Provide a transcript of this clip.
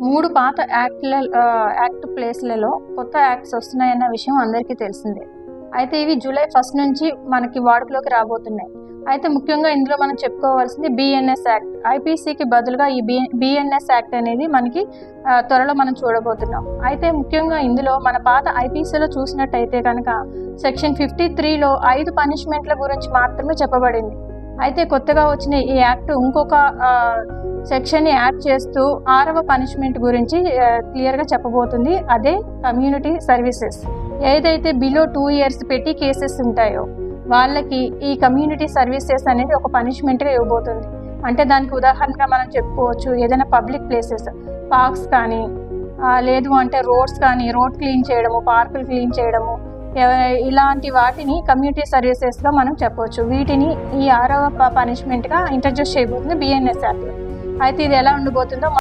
3 పాత యాక్ట్ ప్లేస్లలో కొత్త యాక్ట్స్ వస్తున్నాయన్న విషయం అందరికీ తెలిసిందే. అయితే ఇవి జూలై 1 నుంచి మనకి వాడుకలోకి రాబోతున్నాయి. అయితే ముఖ్యంగా ఇందులో మనం చెప్పుకోవాల్సింది బిఎన్ఎస్ యాక్ట్. ఐపీసీకి బదులుగా ఈ బిఎన్ఎస్ యాక్ట్ అనేది మనకి త్వరలో మనం చూడబోతున్నాం. అయితే ముఖ్యంగా ఇందులో మన పాత ఐపీసీలో చూసినట్టయితే కనుక సెక్షన్ 53లో 5 పనిష్మెంట్ల గురించి మాత్రమే చెప్పబడింది. అయితే కొత్తగా వచ్చిన ఈ యాక్ట్ ఇంకొక సెక్షన్ని యాడ్ చేస్తూ 6వ పనిష్మెంట్ గురించి క్లియర్గా చెప్పబోతుంది. అదే కమ్యూనిటీ సర్వీసెస్. ఏదైతే బిలో 2 years పెట్టి కేసెస్ ఉంటాయో వాళ్ళకి ఈ కమ్యూనిటీ సర్వీసెస్ అనేది ఒక పనిష్మెంట్గా ఇవ్వబోతుంది. అంటే దానికి ఉదాహరణగా మనం చెప్పుకోవచ్చు, ఏదైనా పబ్లిక్ ప్లేసెస్, పార్క్స్ కానీ లేదు అంటే రోడ్స్ కానీ, రోడ్ క్లీన్ చేయడము, పార్కులు క్లీన్ చేయడము, ఇలాంటి వాటిని కమ్యూనిటీ సర్వీసెస్లో మనం చెప్పవచ్చు. వీటిని ఈ 6వ పనిష్మెంట్గా ఇంట్రడ్యూస్ చేయబోతుంది బిఎన్ఎస్ యాక్ట్. అయితే ఇది ఎలా ఉండబోతుందో